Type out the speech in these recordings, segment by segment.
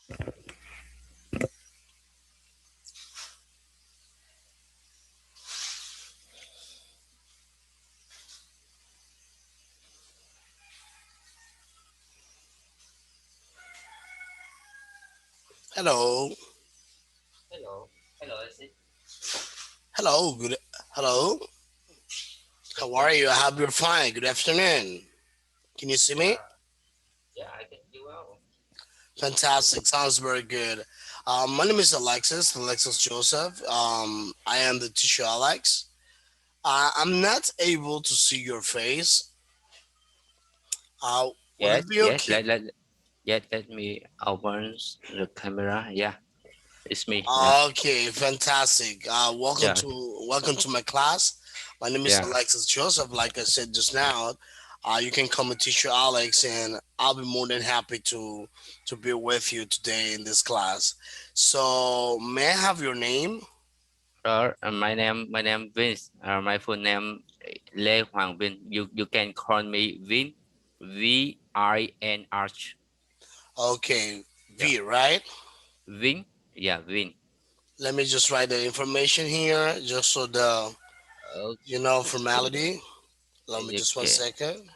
Hello. Hello. Hello, is it? Hello. Good. Hello. Good How are you? I afternoon. hope you're fine. Good afternoon. Can you see me? Yeah, yeah, I can do well. Fantastic. Sounds very good. My name is Alexis Joseph. I am the teacher Alex. I'm not able to see your face. Would Yes, it be yes. okay? Let me open the camera. Yeah, it's me. Yeah, Okay, fantastic. yeah, Welcome to my class. My name is yeah, Alexis Joseph. Like I said just now, you can call me Teacher Alex, and I'll be more than happy to be with you today in this class. So, may I have your name? my name Vince. My full name Lê Hoàng Vinh. You can call me Vin. VIN. Okay, Yeah, V, right? Vin. Yeah, Vin. Let me just write the information here, just so the Okay. formality. Allow me just one Okay. second.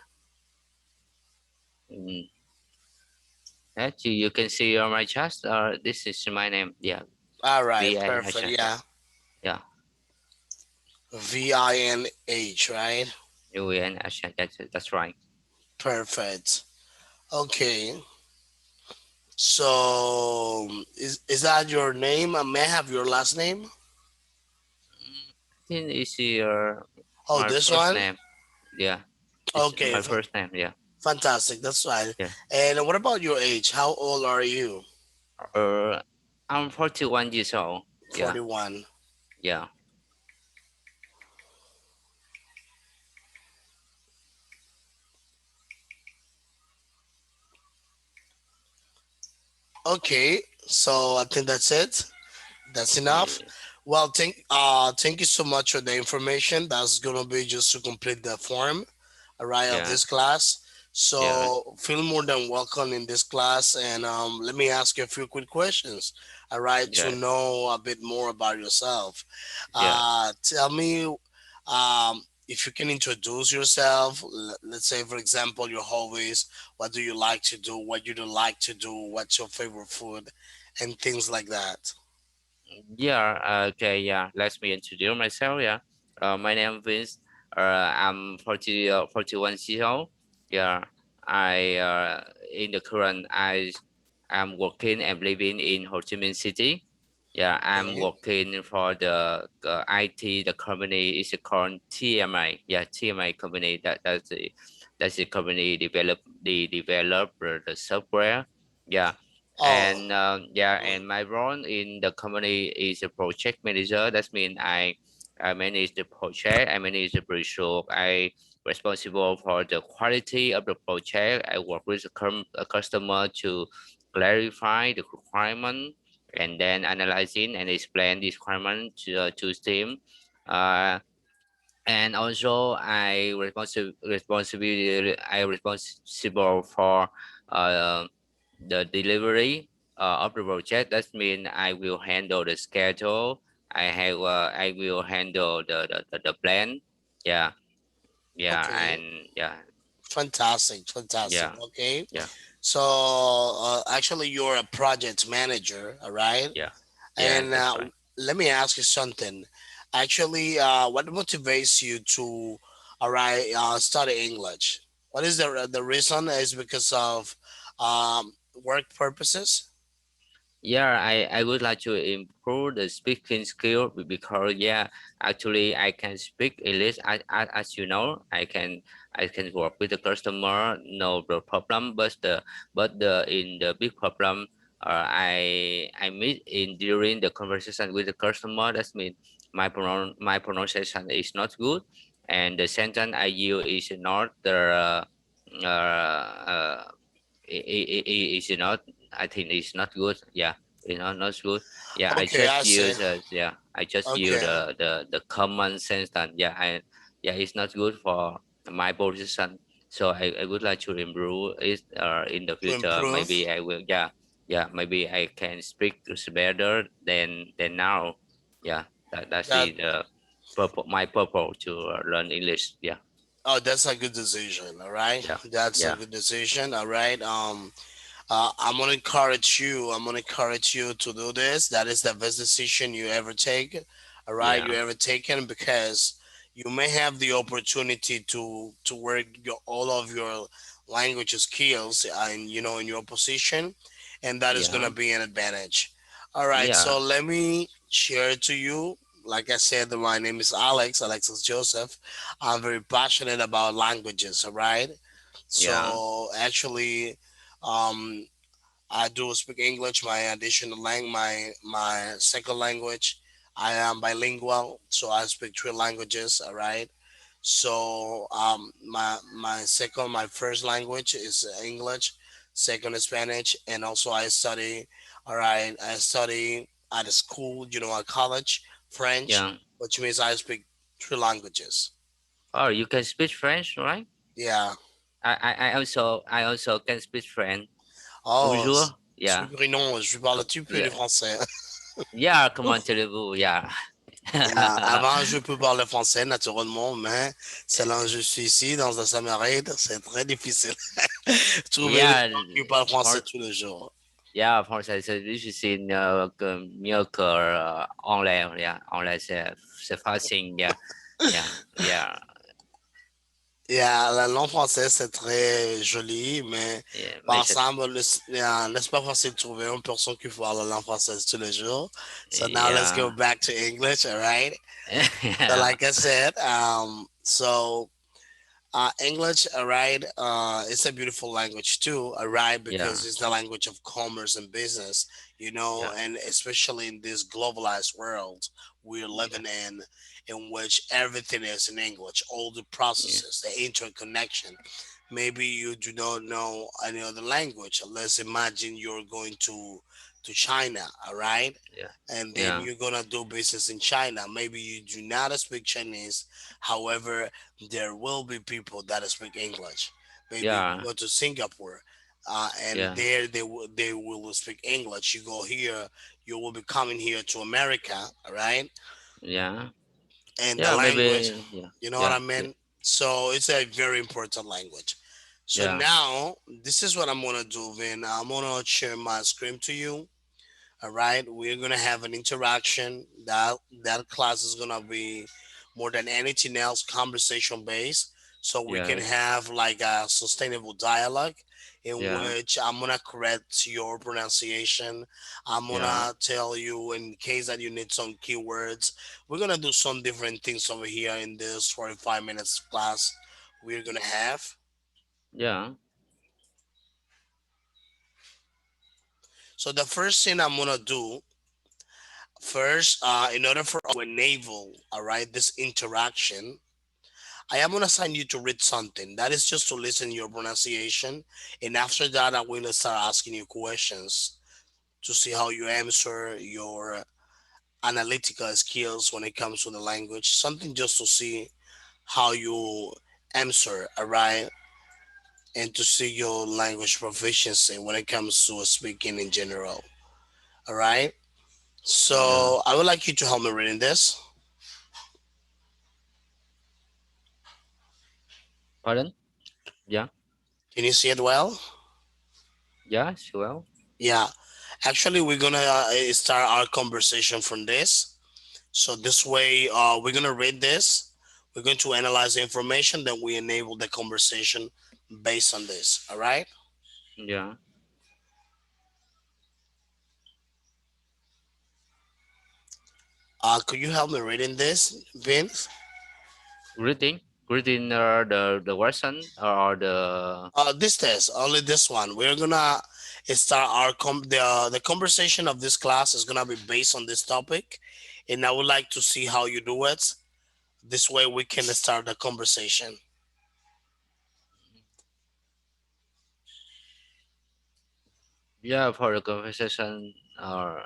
Mm. That you can see on my chest. This is my name. Yeah, All right, VIH. perfect. Yeah, Yeah, yeah. VINH, right? UNH. That's right. Perfect. Okay. So is that your name? May I have your last name? I think it's your Oh, my this first one? name. Yeah, this is Okay, my first name. Yeah, fantastic. That's fine. yeah. And what about your age? How old are you? Uh, I'm 41 years old. Yeah, 41. yeah, Okay, so I think that's it. That's enough. yeah, Well, thank you so much for the information. That's gonna be just to complete the form, all right, of yeah, this class. yeah, So feel more than welcome in this class, and let me ask you a few quick questions, all right, to yeah, know a bit more about yourself. yeah. Tell me, if you can introduce yourself. Let's say, for example, your hobbies. What do you like to do? What you don't like to do? What's your favorite food, and things like that. Yeah, okay, yeah. Let me introduce myself. Yeah, my name is Vince. I'm 41 years old. Yeah, I in the current I am working and living in Ho Chi Minh City. Yeah, I'm Okay. working for the IT. The company is called TMI. Yeah, TMI company. That's the company develop the software. Yeah, Oh, and my role in the company is a project manager. That means I manage the project. I manage the pre-show. I responsible for the quality of the project. I work with a customer to clarify the requirement and then analyzing and explain this requirement to team. Uh, and also I responsible for uh, the delivery of the project. That means I will handle the schedule. I will handle the plan. Yeah, yeah, okay. and yeah, Fantastic, fantastic. yeah, Okay. yeah, So, actually, you're a project manager, all right? yeah, yeah. And That's right. let me ask you something. Actually, what motivates you to, all right, study English? What is the reason? Is because of work purposes? Yeah, I would like to improve the speaking skill because yeah, actually I can speak English as you know I can work with the customer no problem, but the in the big problem I meet in during the conversation with the customer. That means my pronunciation is not good, and the sentence I use is not the uh, uh, is not, I think it's not good. Yeah, not good. Yeah, Okay, I see. I just use Okay, the common sense that yeah, it's not good for my position. So I would like to improve it in the to future. improve. Maybe I will. Yeah, yeah, maybe I can speak better than now. Yeah, that's That the purpose, my purpose to learn English. Yeah, oh, that's a good decision. All right, yeah, that's a yeah, good decision. All right. I'm gonna encourage you. I'm gonna encourage you to do this. That is the best decision you ever take. All right, you yeah, ever taken because you may have the opportunity to work all of your language skills and in your position, and that is gonna yeah, be an advantage. All right, yeah, so let me share to you. Like I said, my name is Alex, Alexis Joseph. I'm very passionate about languages. All right, yeah, so actually, um, I do speak English, my additional my second language. I am bilingual, so I speak three languages. All right. So my first language is English, second is Spanish, and also I study. All right, I study at a school, at college, French, yeah. which means I speak three languages. Oh, you can speak French, right? Yeah. I also can speak French. Oh, Bonjour. je Yeah. suis non, je parle un petit peu de Yeah. français. Yeah. Comment allez-vous? Yeah. Avant, je peux parler français naturellement, mais selon je suis ici dans un Samarite, c'est très difficile. Trouver des Yeah. gens qui parlent français For tous les jours. yeah, for this is in mieux que anglais. Yeah, anglais c'est facile. Yeah. Yeah. Yeah. Yeah, la langue française, c'est très joli, mais Yeah. par Mais c'est exemple, n'est-ce pas facile de trouver une personne qui parle la langue française tous les jours? So now let's go yeah. back to English, all right? So Yeah. like I said, English, all right, it's a beautiful language too, all right, Yeah. because it's the language of commerce and business, Yeah. and especially in this globalized world we're Yeah. living in which everything is in English, all the Yeah. processes, the interconnection. Maybe you do not know any other language. Let's imagine you're going to China, all right, Yeah. and then Yeah. you're gonna do business in China. Maybe you do not speak Chinese, however there will be people that speak English. Maybe you Yeah. go to Singapore, and Yeah. there they will speak English. You go here, you will be coming here to America, all right? Yeah. And the Yeah. language, Maybe. Yeah. you know what Yeah. I mean? So it's a very important language. So Yeah. now this is what I'm gonna do, Vin. I'm gonna share my screen to you. All right, we're gonna have an interaction. That class is gonna be more than anything else conversation based. So we can Yes. have like a sustainable dialogue in Yeah. which I'm gonna correct your pronunciation. I'm Yeah. gonna tell you in case that you need some keywords. We're gonna do some different things over here in this 45 minutes class we're gonna have. Yeah. So the first thing I'm gonna do first, in order for us to enable, all right, this interaction, I am gonna assign you to read something. That is just to listen your pronunciation, and after that, I'm going to start asking you questions to see how you answer your analytical skills when it comes to the language. Something just to see how you answer, all right, and to see your language proficiency when it comes to speaking in general. All right. Yeah. So I would like you to help me reading this. Pardon? Yeah. Can you see it well? Yeah. Sure. Yeah, actually, we're gonna start our conversation from this. So this way, we're gonna read this. We're going to analyze the information, then we enable the conversation based on this. All right. Yeah. Could you help me reading this, Vince? Greeting. The version or the This test, only this one. We're gonna start the conversation of this class is gonna be based on this topic, and I would like to see how you do it. This way, we can start the conversation. yeah for the conversation or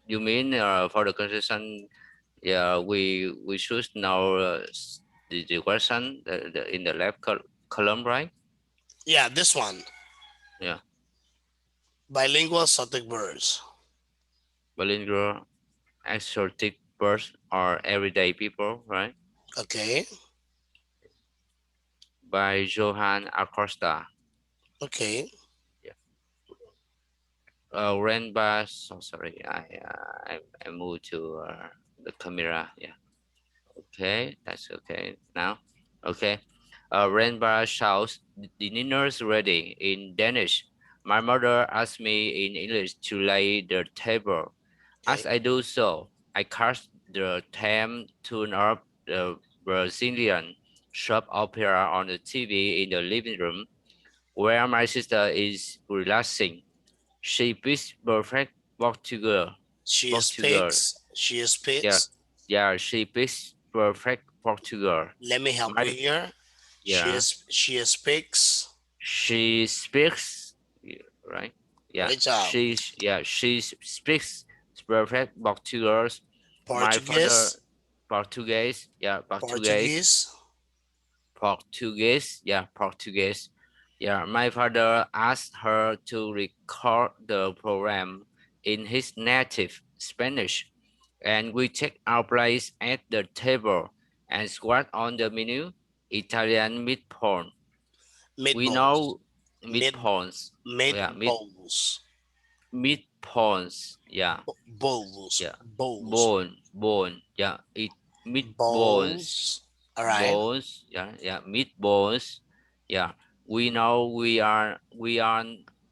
you mean for the conversation. Yeah, we should know the question in the left column, right? Yeah, this one. Yeah. Bilingual exotic birds. bilingual exotic birds or everyday people, right? Okay. By Johann Acosta. Okay. Yeah. Rainbow. So sorry, I moved to the camera. Yeah. Okay, that's okay now. Okay. Rainbow shouts, "The dinner's ready" in Danish. My mother asked me in English to lay the table. As Okay. I do so, I cast the theme tune up the Brazilian soap opera on the TV in the living room where my sister is relaxing. She speaks perfect Portugal. She Portugal. speaks. She Yeah, speaks. yeah. She speaks perfect Portugal. Let me help you My here. She yeah. is. She speaks. She speaks. Yeah, right. Yeah. Great job. She speaks perfect Portugal. My father Portuguese. Portuguese. Yeah, Portuguese. Portuguese. Portuguese. Yeah, Portuguese. Yeah, my father asked her to record the program in his native Spanish, and we take our place at the table and squat on the menu. Italian meatball. We Meatballs. know Meat. meatballs. Yeah, Meatballs. meatballs. Yeah, Bowls. yeah. Bowls. Bone. Yeah, it meatballs. Bowls. All right. Balls. Yeah, yeah. Meatballs. Yeah. We know we aren't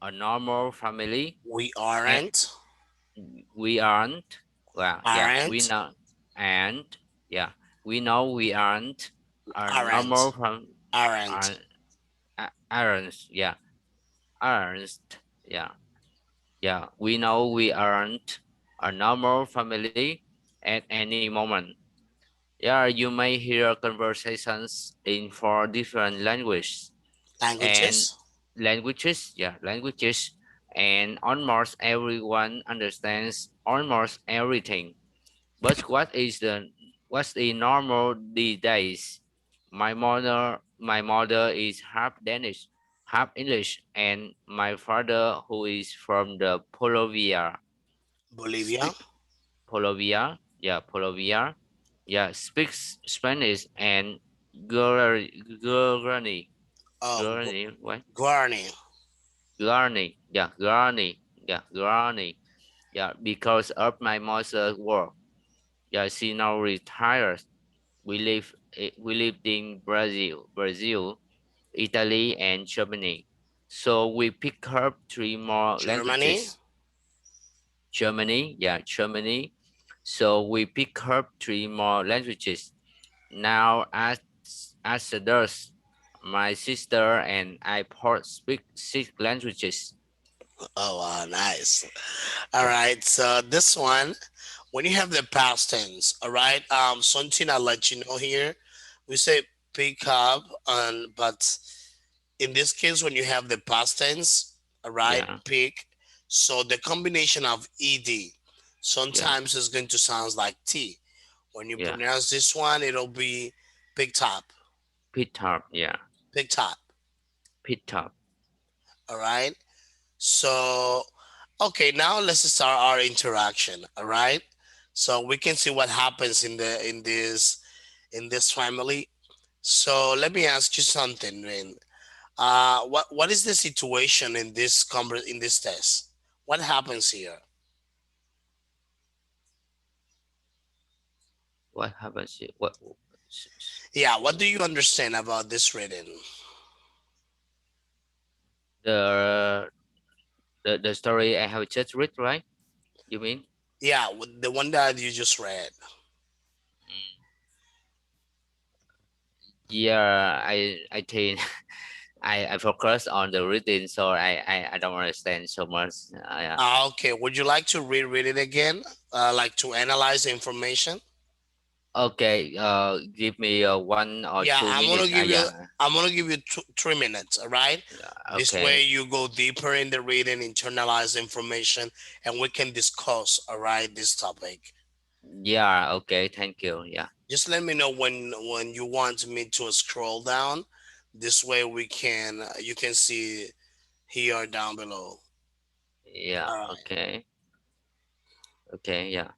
a normal family, We and aren't. we aren't. Well, yeah. We Aren't. know, and yeah, we know we aren't a Aren't. normal from. Aren't. Uh, aren't. Yeah, aren't. Yeah. Yeah, we know we aren't a normal family at any moment. Yeah, you may hear conversations in four different languages and Languages. languages, and almost everyone understands almost everything. But what's the normal these days? My mother is half Danish, half English, and my father, who is from the Polovia, Bolivia. speak Polovia, yeah, speaks Spanish and Guarani, what? Guarani. Guarani, yeah, because of my mother's work. Yeah, she now retired. We lived in Brazil, Italy, and Germany. So we pick up three more Germany. languages. Germany. So we pick up three more languages. Now, as adults, my sister and I both speak six languages. Oh, wow, nice. All Yeah, right. So this one, when you have the past tense, all right. Something I'll let you know here. We say pick up, and but in this case, when you have the past tense, all right, yeah, pick. So the combination of ed yeah, sometimes is going to sound like t. When you yeah. pronounce this one, it'll be picked up, Pick up, yeah, picked up. pick up. All right. So, okay, now let's start our interaction. All right. So we can see what happens in this family. So let me ask you something, Rin. What is the situation in in this test? What happens here? What happens here? What? Yeah, what do you understand about this reading? The the story I have just read, right? You mean? Yeah, the one that you just read. Mm. Yeah, I think I focus on the reading, so I don't understand so much. Yeah. Okay, would you like to reread it again? Like to analyze the information? Okay. Give me 1 or Yeah, 2 minutes. Yeah. I'm gonna give you 3 minutes. All right. Yeah. This way Okay. you go deeper in the reading, internalize the information, and we can discuss. All right, this topic. Yeah. Okay. Thank you. Yeah. Just let me know when you want me to scroll down. This way we can you can see here down below. Yeah. All right. Okay. Okay. Yeah.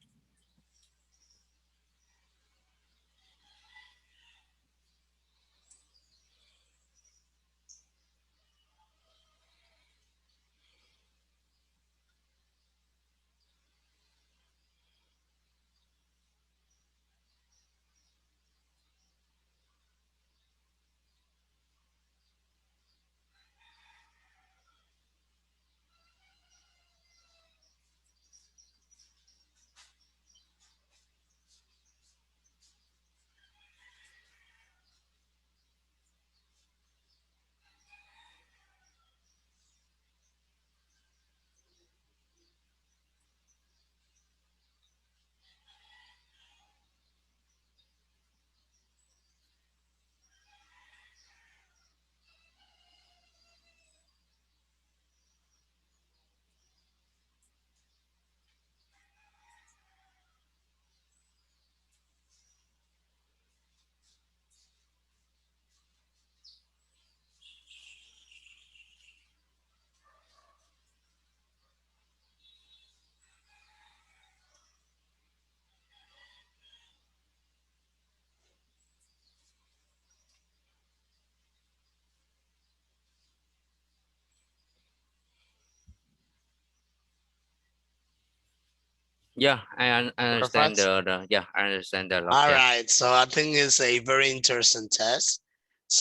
Yeah. I understand Perfect. the. Yeah. I understand the All look. Yeah. right. So I think it's a very interesting test.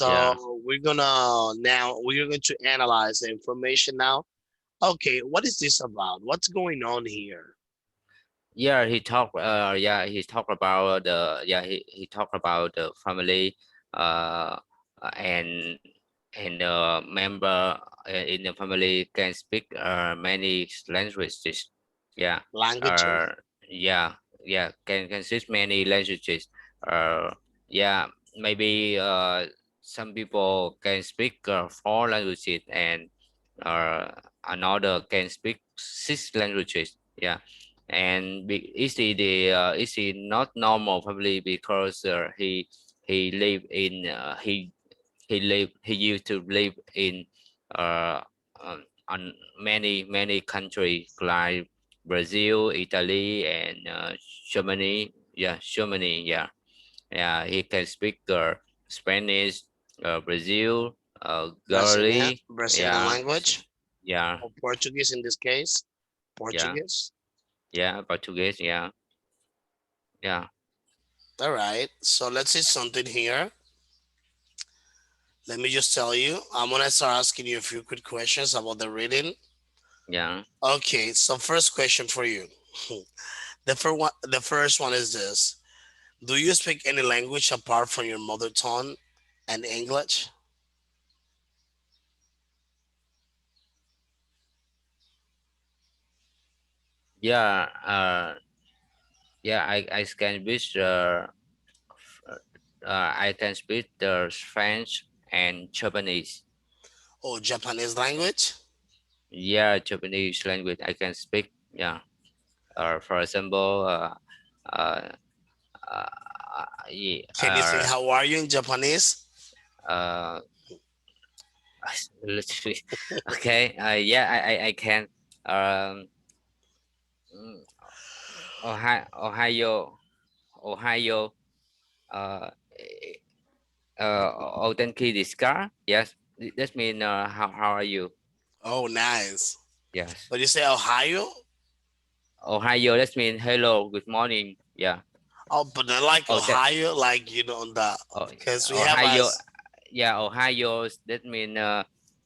Yeah. So we're going to analyze the information now. Okay, what is this about? What's going on here? Yeah, he talked. Yeah, he talked about the. Yeah, he talked about the family. Uh, and member in the family can speak many languages. Yeah. Languages. Uh. Yeah. Yeah. Can speak many languages. Uh. Yeah. Maybe some people can speak four languages, and another can speak six languages. Yeah. And is he not normal family because he used to live in uh on many countries like Brazil, Italy, and Germany. Yeah, Germany. Yeah. Yeah, he can speak Spanish, Brazil, Brazilian, Gully. Brazilian Yeah. language, Yeah. or Portuguese in this case. Yeah. Portuguese. Yeah, Portuguese. Yeah. Yeah. All right. So let's see something here. Let me just tell you. I'm gonna start asking you a few quick questions about the reading. Yeah. Okay. So first question for you. The first one is this: do you speak any language apart from your mother tongue and English? Yeah. Yeah. I can speak I can speak the French and Japanese. Or Japanese language? Yeah, Japanese language I can speak. Yeah. For example, uh, yeah, Can you say how are you in Japanese? uh, literally, okay. Yeah, I can. Um, mm, Ohio, Ohio. Uh, Otenki desu ka? Yes, that mean how are you? Oh, nice. Yes. But you say Ohio? Ohio, that mean hello, good morning. Yeah. Oh, but not like Oh, that Ohio, like on the oh, because we have Ohio. as Yeah, Ohio. That mean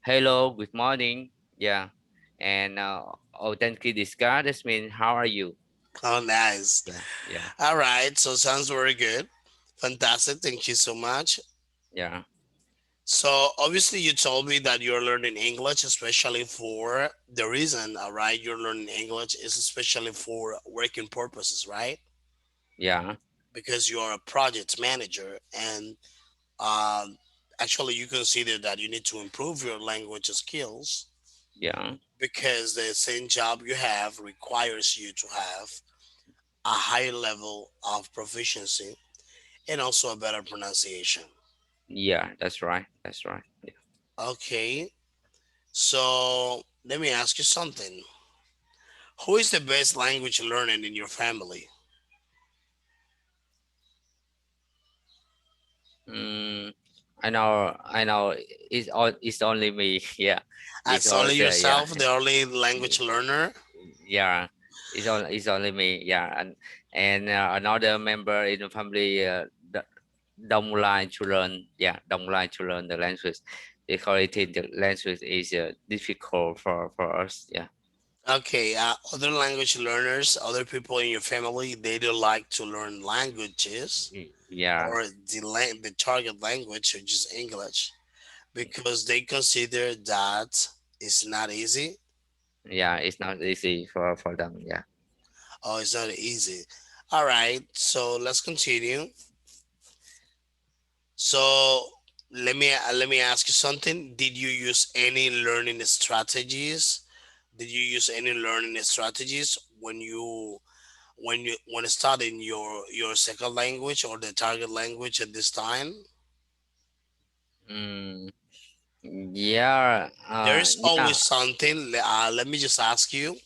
hello, good morning. Yeah. And Otenki desu ka? That mean how are you? oh nice. Yeah. Yeah. All right, so sounds very good. Fantastic. Thank you so much. Yeah. So obviously you told me that you're learning English, especially for the reason, all right, you're learning English is especially for working purposes, right? Yeah. Because you're a project manager and um, actually you consider that you need to improve your language skills Yeah. because the same job you have requires you to have a higher level of proficiency and also a better pronunciation. Yeah. That's right. That's right. Yeah. Okay, so let me ask you something. Who is the best language learning in your family? Mm, I know. It's only me. Yeah, As only because yeah, yourself, the only language learner? yeah, it's only me. Yeah, and another member in the family don't like to learn. Yeah, don't like to learn the language because it think the language is difficult for us. Yeah, Okay, other language learners, other people in your family, they don't like to learn languages yeah, or the target language, which is English, because they consider that it's not easy. yeah. It's not easy for them. Yeah. Oh, it's not easy. All right, so let's continue. So let me ask you something. Did you use any learning strategies? Did you use any learning strategies when studying your second language or the target language at this time? Mm, yeah. There is always Yeah. something. Let me just ask you.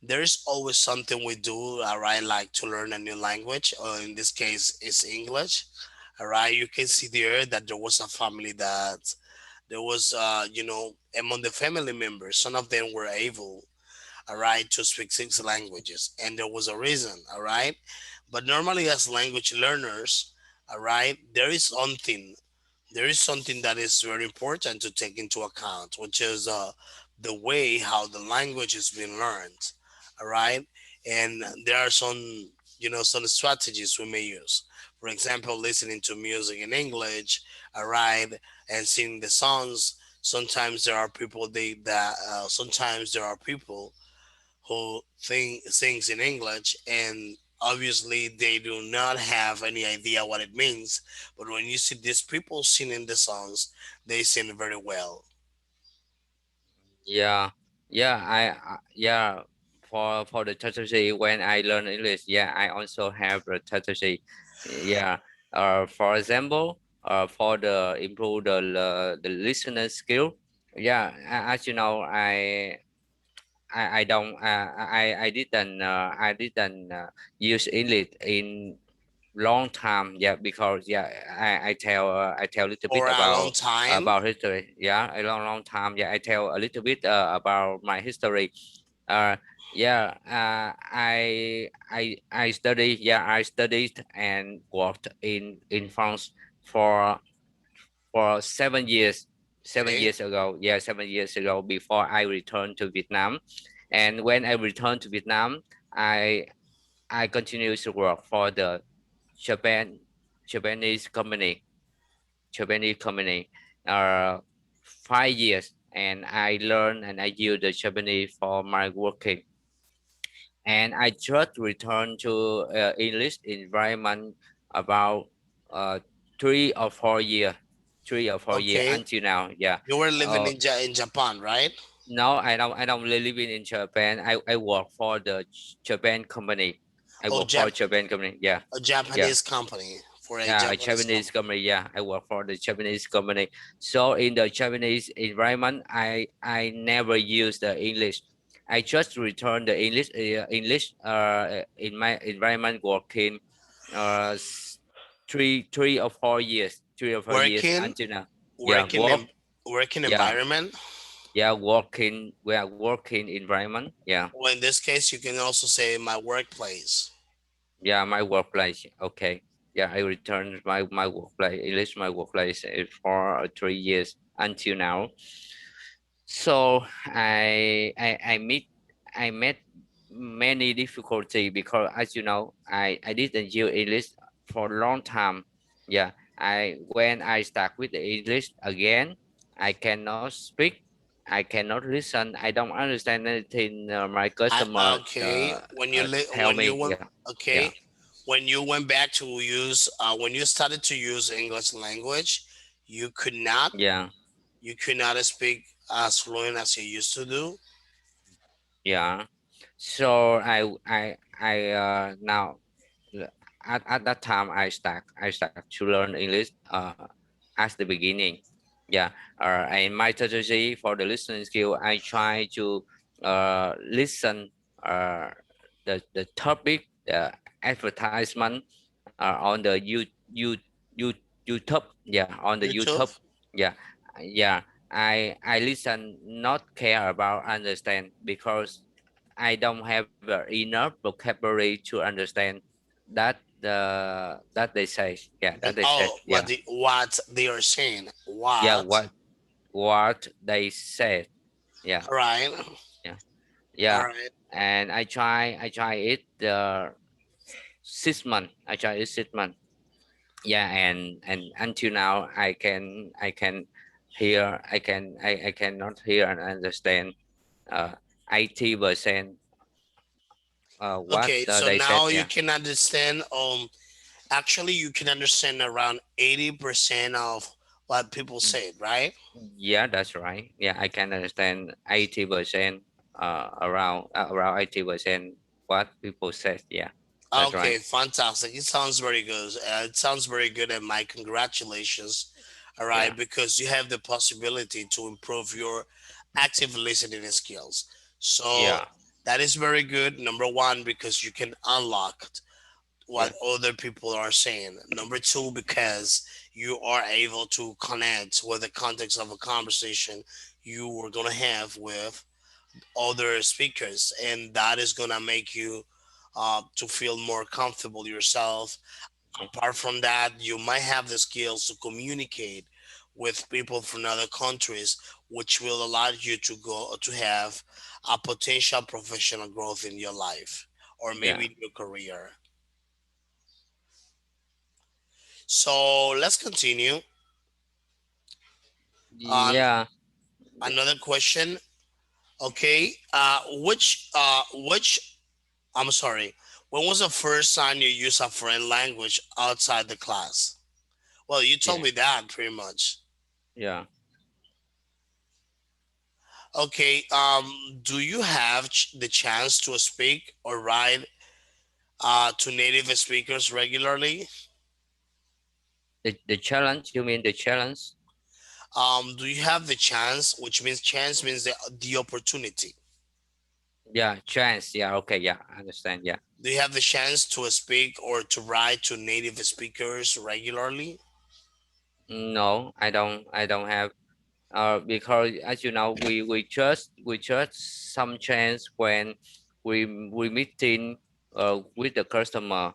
There is always something we do. All right, like to learn a new language, or in this case, it's English. All right, you can see there that there was a family that there was, among the family members, some of them were able, all right, to speak six languages, and there was a reason, all right. But normally, as language learners, all right, there is something that is very important to take into account, which is the way how the language is being learned, all right. And there are some strategies we may use. For example, listening to music in English, all right, and singing the songs. Sometimes there are people who sings in English, and obviously they do not have any idea what it means. But when you see these people singing the songs, they sing very well. Yeah, yeah, yeah. For the strategy when I learn English, yeah, I also have the strategy. Yeah. For example, for the improve the listener skill. Yeah, as you know, I don't I didn't use English in long time. Yeah, because yeah, I tell a little bit For a long time. about history. Yeah, a long time. Yeah, I tell a little bit about my history. uh yeah, I study. Yeah, I studied and worked in France for 7 years. seven Okay. years ago Yeah, 7 years ago, before I returned to Vietnam. And when I returned to Vietnam, i I continue to work for the Japan Japanese company Japanese company uh 5 years, and I learn and I use the Japanese for my working. And I just returned to English environment about uh 3 or 4 years, 3 or 4 years Okay. until now. Yeah. You were living uh in Japan, right? no, I don't really live in Japan. I work for the Japan company. I Oh, work for Japan company. Yeah. a Yeah. Japanese company, for a Yeah, a Japanese Japanese company. company. Yeah, I work for the Japanese company. So in the Japanese environment, I never use the English. I just return the English in my environment working uh s- 3 or 4 years, 3 or 4 years Working, until now. Yeah, working in working yeah, environment. yeah, working. We are working environment. Yeah, Or in this case, you can also say my workplace. yeah, my workplace. Okay. Yeah, I returned my workplace. At least my workplace is for 3 years until now. So I met many difficulty because, as you know, I didn't use English for a long time. Yeah, I when I start with the English again, I cannot speak. I cannot listen. I don't understand anything. My customer Okay, tell me. Yeah, yeah, okay, when you went back to use when you started to use English language, you could not yeah, you could not speak as fluent as you used to do. yeah. So I now at that time I start to learn English at the beginning. Yeah. And my strategy for the listening skill, I try to listen. uh, the topic, the advertisement on the you YouTube. Yeah, on the YouTube. YouTube? Yeah, yeah. I listen, not care about understand, because I don't have enough vocabulary to understand that they say. Yeah, that they said. Oh, Yeah, what they are saying. yeah. What? What they said. Yeah, All right. yeah, All yeah. right. And I try it 6 months. I try it 6 months. Yeah, and until now I can hear, I cannot hear and understand 80% what Okay, so they said. now you Yeah. can understand. Actually, you can understand around 80% of what people Mm. say, right? Yeah, that's right. Yeah, I can understand 80% around 80% what people said. Yeah, that's right. Okay, fantastic. It sounds very good. It sounds very good, and my congratulations. All right, Yeah, because you have the possibility to improve your active listening skills. So yeah, that is very good. Number one, because you can unlock what yeah, other people are saying. Number two, because you are able to connect with the context of a conversation you were gonna have with other speakers, and that is gonna make you to feel more comfortable yourself. yeah, Apart from that, you might have the skills to communicate with people from other countries, which will allow you to go to have a potential professional growth in your life or yeah, maybe in your career. So let's continue. Um, yeah. Yeah. Another question. Okay. Which I'm sorry. When was the first time you used a foreign language outside the class? Well, you told Yeah. me that pretty much. Yeah. Okay. Do you have the chance to speak or write to native speakers regularly? The challenge, you mean the challenge? Do you have the chance, which means chance means the opportunity? Yeah, chance. Yeah, okay, yeah, I understand. Yeah. Do you have the chance to speak or to write to native speakers regularly? No, I don't have because as you know, we just some chance when we meeting with the customer.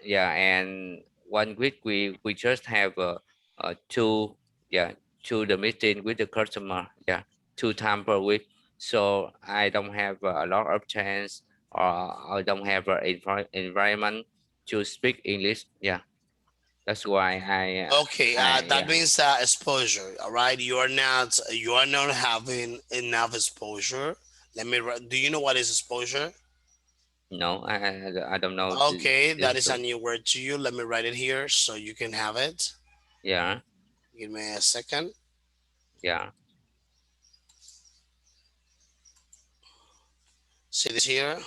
Yeah, and 1 week we just have two, yeah, two the meeting with the customer. Yeah, 2 times per week. So I don't have a lot of chance, or I don't have an environment to speak English. Yeah, that's why Okay, that yeah. means exposure. All right, you are not having enough exposure. Do you know what is exposure? No, I don't know Okay, this that is a new word to you. Let me write it here so you can have it. Yeah, Give me a second. yeah, See this here,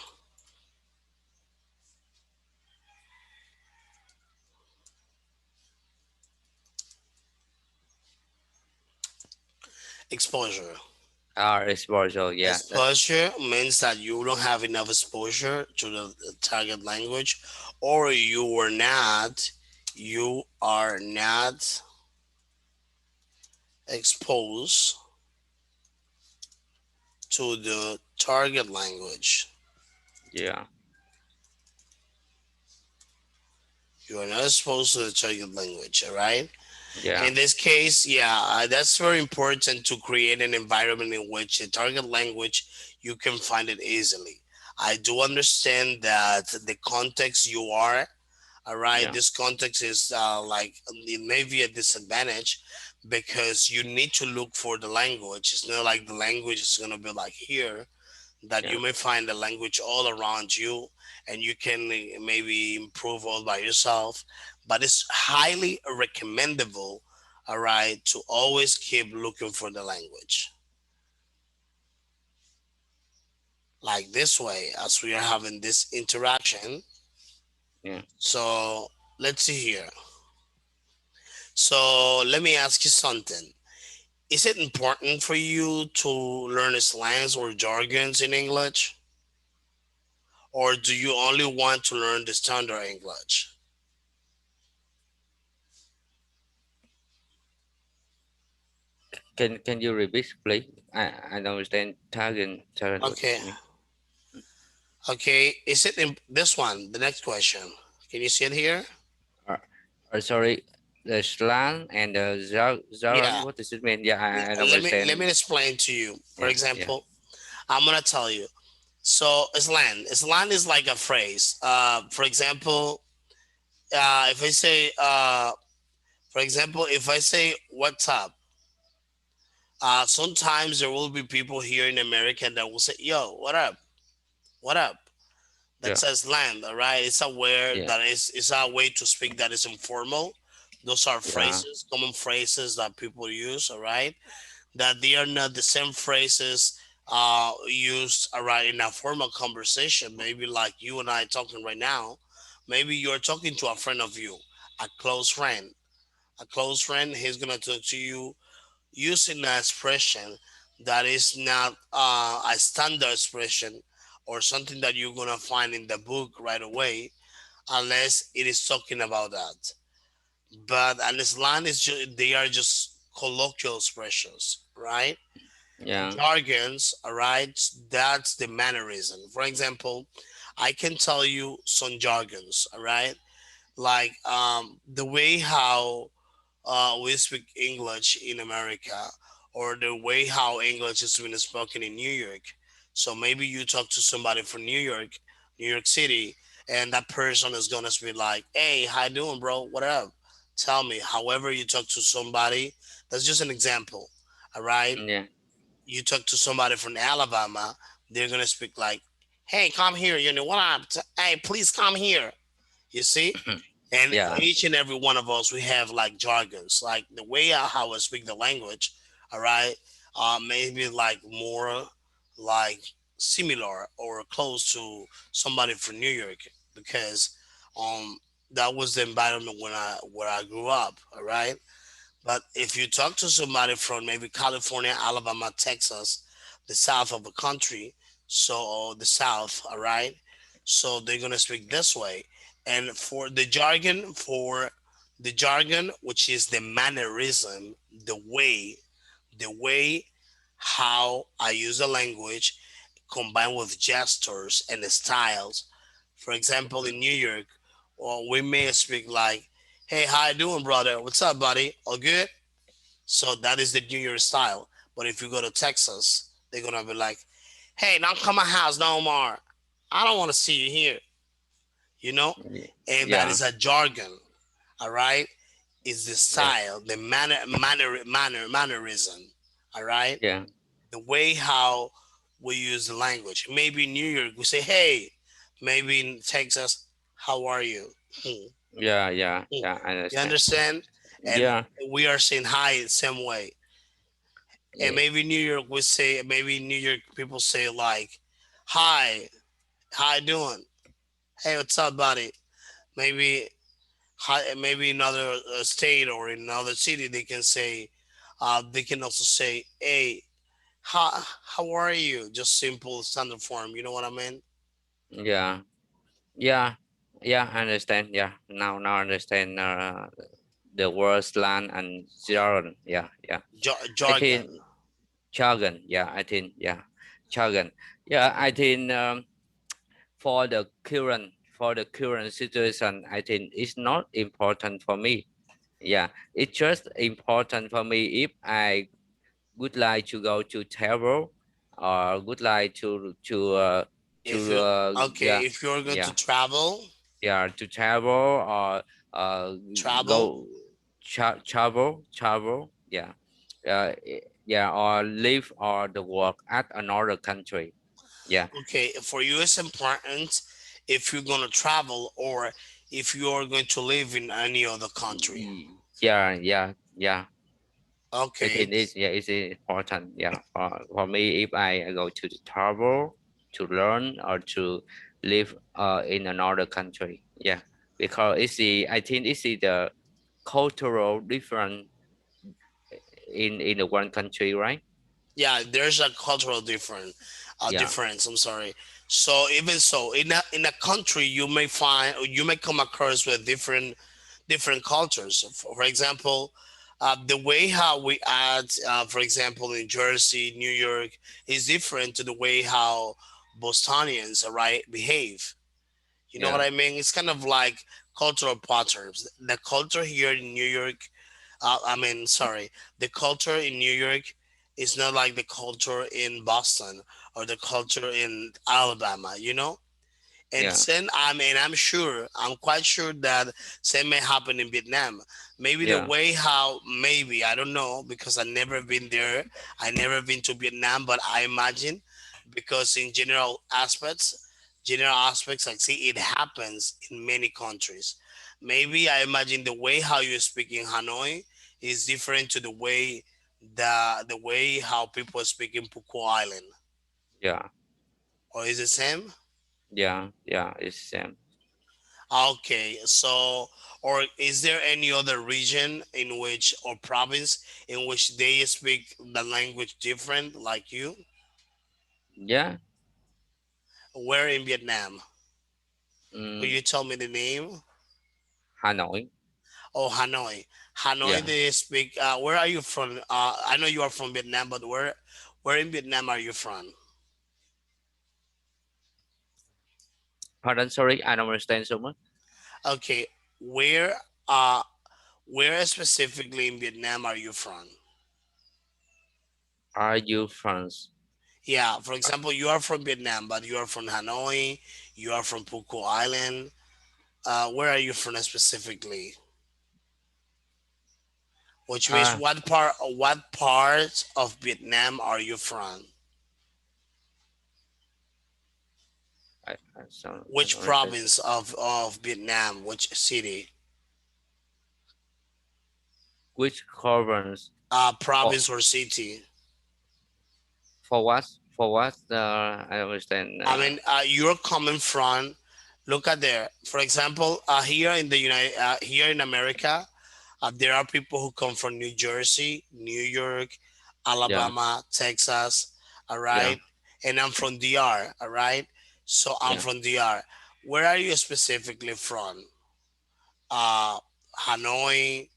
exposure. exposure. Yeah, that's Exposure means that you don't have enough exposure to the target language, or you are not exposed to the target language. yeah, You are not exposed to the target language, all right? yeah, In this case, yeah, that's very important to create an environment in which the target language you can find it easily. I do understand that the context you are, all right, yeah, this context is like it may be a disadvantage because you need to look for the language. It's not like the language is going to be like here, that yeah, you may find the language all around you and you can maybe improve all by yourself, but it's highly recommendable, all right, to always keep looking for the language like this way as we are having this interaction. yeah. So let's see here. So let me ask you something. Is it important for you to learn slangs or jargons in English? or do you only want to learn the standard English? Can you repeat, please? I don't understand. Target. What Okay, you mean? okay. Is it in this one? The next question. Can you see it here? Uh, sorry, the slang and the Yeah. jargon. What does it mean? Yeah, I don't Let me understand. explain to you. For Yeah, yeah, example, I'm gonna tell you. So slang is like a phrase. For example, if I say, for example, if I say "what's up," sometimes there will be people here in America that will say, "Yo, what up? What up?" That yeah, says land. All right, it's aware yeah, that is a way to speak that is informal. Those are yeah, phrases, common phrases that people use. All right, that they are not the same phrases used right in a formal conversation. Maybe like you and I talking right now. Maybe you're talking to a friend of you, a close friend. A close friend, he's gonna talk to you using an expression that is not a standard expression or something that you're gonna find in the book right away, unless it is talking about that. But an slang is they are just colloquial expressions, right? yeah, Jargons, all right, that's the mannerism. For example, I can tell you some jargons, all right, like the way how we speak English in America, or the way how English is being spoken in New York. So maybe you talk to somebody from New York City, and that person is gonna be like, "Hey, how you doing, bro? What up? Tell me." However, you talk to somebody, that's just an example. All right, yeah, you talk to somebody from Alabama, they're gonna speak like, "Hey, come here. You know what up? Hey, please come here." You see, and yeah, each and every one of us, we have like jargons, like the way how I speak the language. All right, maybe like more like similar or close to somebody from New York because um that was the environment when I where I grew up. All right, but if you talk to somebody from maybe California, Alabama, Texas, the south of the country, so or the south, all right, so they're gonna speak this way. And for the jargon, which is the mannerism, the way how I use the language combined with gestures and the styles. For example, in New York, or we may speak like, "Hey, how you doing, brother? What's up, buddy? All good?" So that is the New Year style. But if you go to Texas, they're gonna be like, "Hey, don't come my house no more. I don't want to see you here." You know, and that yeah, is a jargon. All right, is the yeah, style, the mannerism. All right, yeah, the way how we use the language. Maybe in New York we say, "Hey." Maybe in Texas, "How are you?" Hmm, yeah, yeah, hmm. yeah. I You understand. understand? And Yeah, we are saying hi the same way. And yeah, maybe New York would say, maybe New York people say like, "Hi, how you doing? Hey, what's up, buddy?" Maybe hi, maybe another state or in another city they can say, they can also say, "Hey, how are you?" Just simple standard form. You know what I mean? yeah, yeah, yeah. I understand. Yeah, now I understand. The word slang and jargon. Yeah, yeah. I think Jargon. jargon. Yeah, I think yeah, jargon. Yeah, I think for the current situation, I think it's not important for me. Yeah, it's just important for me if I would like to go to travel or would like If to you Okay, yeah, if you're going to yeah, yeah, to travel or uh travel. go travel, yeah, yeah, or live or the work at another country. Yeah. Okay, for you it's important if you're going to travel or if you're going to live in any other country. Yeah, yeah, yeah. I Okay, think it's yeah, it's important. Yeah, for me, if I go to the travel to learn or to live in another country, yeah, because it's the I think it's the cultural difference in the one country, right? yeah, there's a cultural difference. Yeah. difference. I'm sorry. So even so, in a country, you may find, or you may come across with different cultures. For example, the way how we add, for example, in Jersey, New York, is different to the way how Bostonians, right, behave. You know what Yeah. I mean? It's kind of like cultural patterns. The culture here in New York, sorry, the culture in New York is not like the culture in Boston or the culture in Alabama, you know? And Yeah. then I'm quite sure that same may happen in Vietnam. Maybe the Yeah. way how, maybe, I don't know, because I never been there. I never been to Vietnam, but I imagine, because in general aspects, like, see, it happens in many countries. Maybe I imagine the way how you speak in Hanoi is different to the way how people speak in Puko Island, Yeah. or is it same? Yeah. Yeah. It's same. Okay, so, or is there any other region in which, or province in which they speak the language different like you? Yeah. Where in Vietnam? Will Mm, you tell me the name? Hanoi. Oh, Hanoi. Hanoi, Yeah. they speak. Where are you from? I know you are from Vietnam, but where in Vietnam are you from? Pardon. Sorry, I don't understand so much. Okay, where uh where specifically in Vietnam are you from? Are you France? Yeah, for example, you are from Vietnam, but you are from Hanoi, you are from Puko Island. Where are you from specifically? Which means Ah, what part of Vietnam are you from? I Which don't understand. province of Vietnam? Which city? Which province? For Province or city? for what? For what? I understand. I mean, you're coming from. Look at there. For example, here in America, there are people who come from New Jersey, New York, Yeah. Alabama, Texas. All Yeah. right, and I'm from DR. All right, so I'm Yeah. from DR. Where are you specifically from? Uh, Hanoi,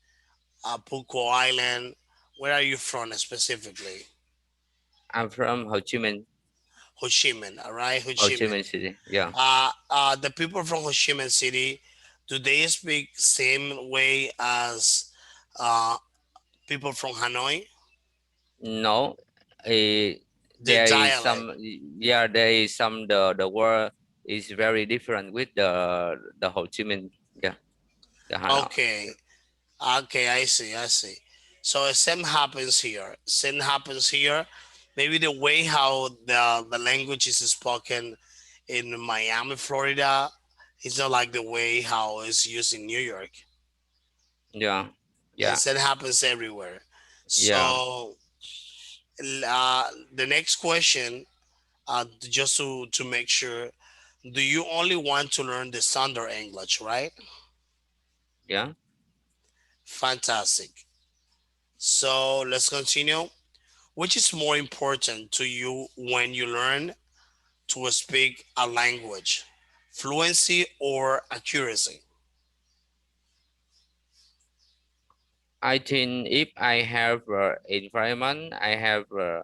Puko Island. Where are you from specifically? I'm from Ho Chi Minh. Ho Chi Minh. All right, Ho Ho Chi Chi Minh. Minh City. Yeah. The people from Ho Chi Minh City, do they speak same way as uh, people from Hanoi? No. The There is dialect. some. Yeah. There is some. The word is very different with the Ho Chi Minh. Yeah. The Hanoi. Okay, okay, I see. So same happens here. Same happens here. Maybe the way how the language is spoken in Miami, Florida, is not like the way how it's used in New York. Yeah. And Yeah. same happens everywhere. Yeah. So the next question, just to make sure, do you only want to learn the standard English, right? Yeah. Fantastic. So let's continue. Which is more important to you when you learn to speak a language? Fluency or accuracy? I think if I have environment, I have the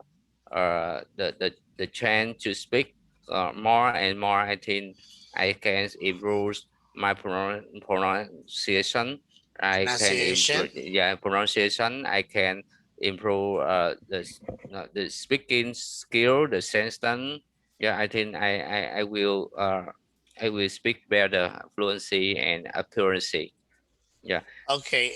chance to speak more and more. I think I can improve my pronunciation. I can Pronunciation? improve, yeah, pronunciation. I can improve the speaking skill, the sentence. Yeah, I think I will speak better, fluency and accuracy. Yeah. Okay,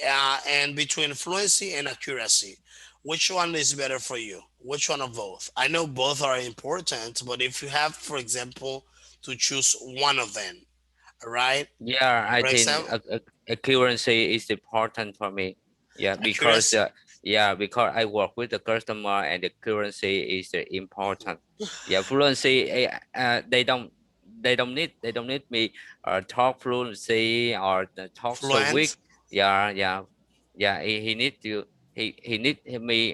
and between fluency and accuracy, which one is better for you? Which one of both? I know both are important, but if you have, for example, to choose one of them, all right? Yeah, I For think example, accuracy is important for me. Yeah, because accuracy, I work with the customer and the accuracy is important. Yeah, fluency they don't need me talk fluency or talk so weak. fluent. Yeah, yeah, yeah. He need to he need me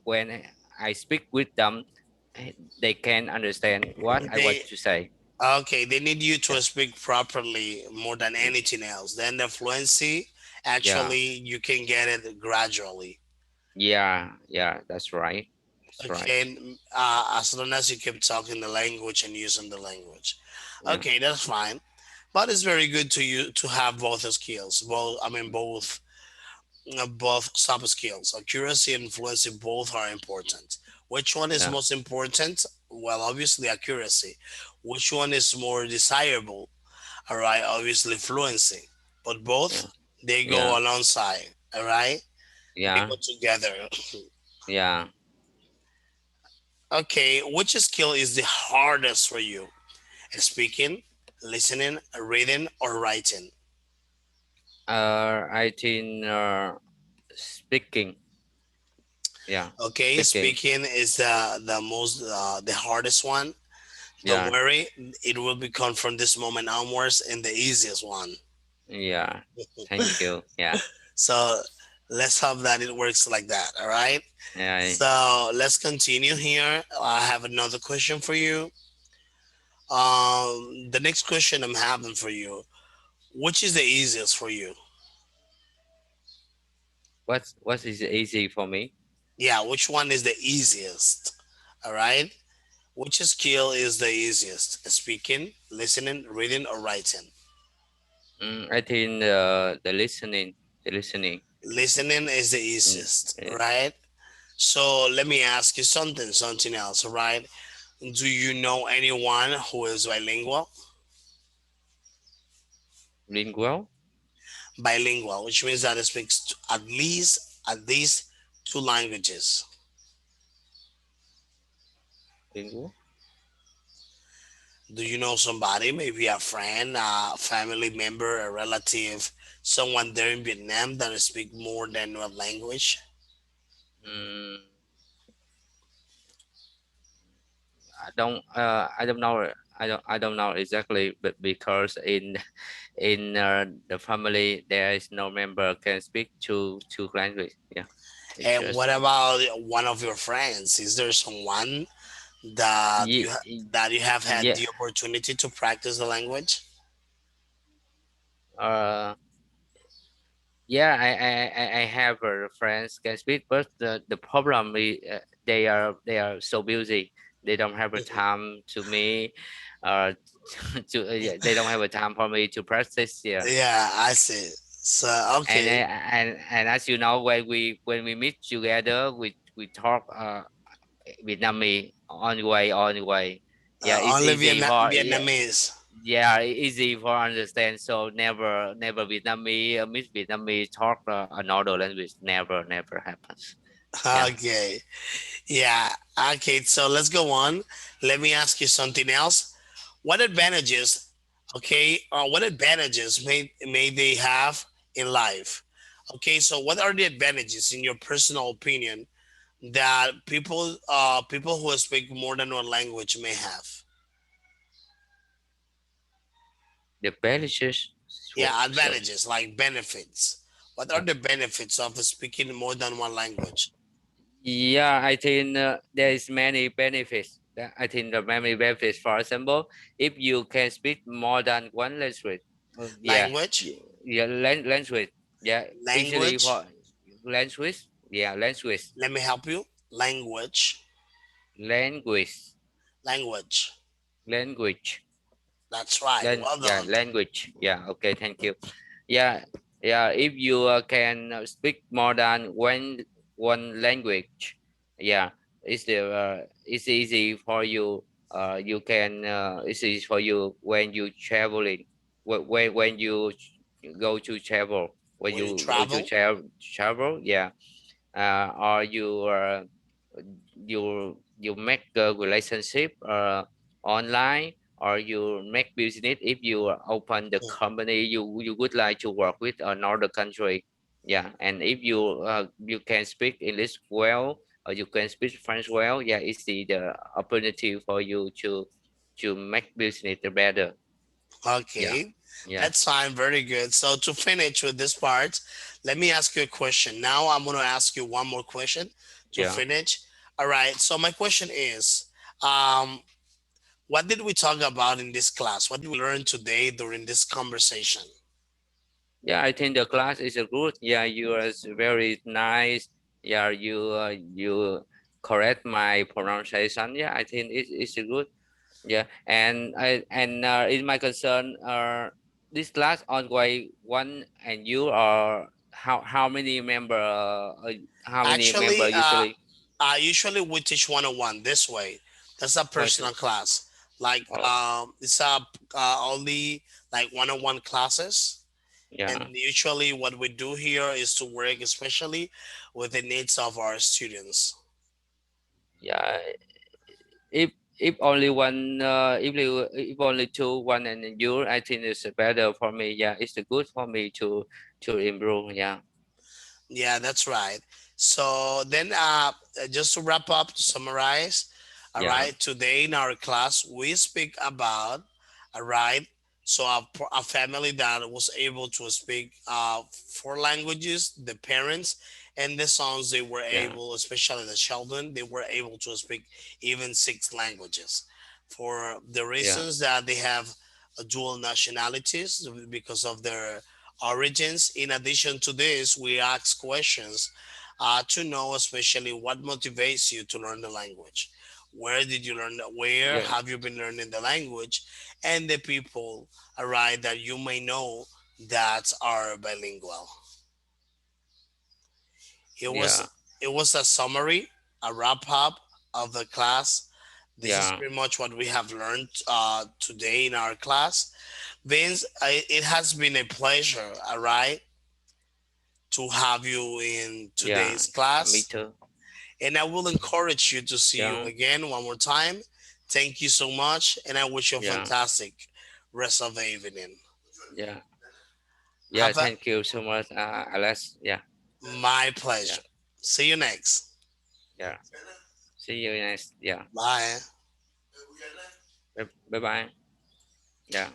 when I speak with them. they can understand what I want They to say. okay, they need you Yeah, to speak properly more than anything else. Then the fluency, yeah, actually, you can get it gradually. yeah. That's right. That's right. Okay, as long as you keep talking the language and using the language. Yeah, Okay, that's fine. But it's very good to you to have both the skills. Both, I mean, both soft skills. Accuracy and fluency both are important. Which one is yeah, most important? Well, obviously accuracy. Which one is more desirable? All right, obviously fluency. But both yeah, they yeah, go alongside. All right, they yeah, go together. yeah. Okay, which skill is the hardest for you? Speaking, listening, reading, or writing? I think speaking. Yeah, Okay, speaking. speaking is the most the hardest one. Don't Yeah, worry, it will become from this moment onwards in the easiest one. yeah. Thank you. Yeah, So let's hope that it works like that. All right. yeah. So let's continue here. I have another question for you. The next question I'm having for you, which is the easiest for you? What is easy for me? Yeah, which one is the easiest? All right. Which skill is the easiest? Speaking, listening, reading, or writing? I think the listening, the listening. Listening is the Mm, easiest, yeah. right? So let me ask you something else, all right? Do you know anyone who is bilingual? Lingual, Bilingual, which means that it speaks at least two languages. lingual. Do you know somebody, maybe a friend, a family member, a relative, someone there in Vietnam that speak more than one language? Mm, I don't know. I don't know exactly, but because in the family there is no member can speak two language. Yeah, it's And just what about one of your friends? Is there someone that yeah, that you have had yeah. the opportunity to practice the language? Uh, yeah. I have friends can speak, but the problem is they are so busy. They don't have a time to me, uh, yeah, they don't have a time for me to practice. Yeah, Yeah, I see. So okay, and as you know, when we meet together, we talk Vietnamese on the way. Yeah, it's only easy for yeah, Vietnamese. yeah, easy for understand. So never Vietnamese meet Vietnamese talk another language. Never happens. Yeah, Okay, yeah. Okay, so let's go on. Let me ask you something else. What advantages? Okay, what advantages may they have in life? Okay, so what are the advantages in your personal opinion that people who speak more than one language may have? the Belarusians. Yeah, So advantages like benefits. What are the benefits of speaking more than one language? yeah, I think there is many benefits. I think the many benefits. For example, if you can speak more than one language, yeah, Language, yeah, language, yeah, easily language. for language, yeah, Let me help you. Language, language, language. language. That's right. Well Yeah, done. language. Yeah, okay, thank you. Yeah, yeah. If you can speak more than one language, yeah, it's easy for you. You can it's easy for you when you traveling. When you go to travel, when When you you go to travel, travel, yeah. Or you make a relationship online, or you make business. If you open the company, you would like to work with another country, yeah. And if you can speak English well, or you can speak French well, yeah, it's the opportunity for you to make business better. Yeah, okay, yeah, that's fine. Very good. So to finish with this part, let me ask you a question. Now I'm going to ask you one more question to yeah. finish. All right. So my question is, Um, what did we talk about in this class? What did we learn today during this conversation? Yeah, I think the class is good. Yeah, you are very nice. Yeah, you correct my pronunciation. Yeah, I think it's good. Yeah, and in my concern, this class ongoing one, and you are how many member? How many member Actually, usually? usually we teach 101 this way. That's a What? personal class. Like Oh, it's a only like 101 classes. And yeah, usually what we do here is to work especially with the needs of our students. yeah. If if only one, if only two, one and you, I think it's better for me. Yeah, it's good for me to improve. Yeah, Yeah, that's right. So then, just to wrap up, to summarize, all yeah, right, today in our class, we speak about, all right, so a family that was able to speak four languages, the parents and the sons, they were yeah, able, especially the children, they were able to speak even six languages for the yeah, reasons that they have dual nationalities because of their origins. In addition to this, we ask questions to know, especially what motivates you to learn the language. Where did you learn that? Where yeah, have you been learning the language? And the people, all right, that you may know that are bilingual. It was yeah, it was a summary, a wrap up of the class. This is yeah, pretty much what we have learned today in our class. Vince, it has been a pleasure, all right, to have you in yeah. today's Me class. too. And I will encourage you to see you Yeah, again one more time. Thank you so much. And I wish you a yeah, fantastic rest of the evening. yeah, yeah. Have a Thank you so much, Alex. Yeah, My yeah, pleasure. See you next. yeah. See you next. Yeah. Bye. Bye bye. Yeah.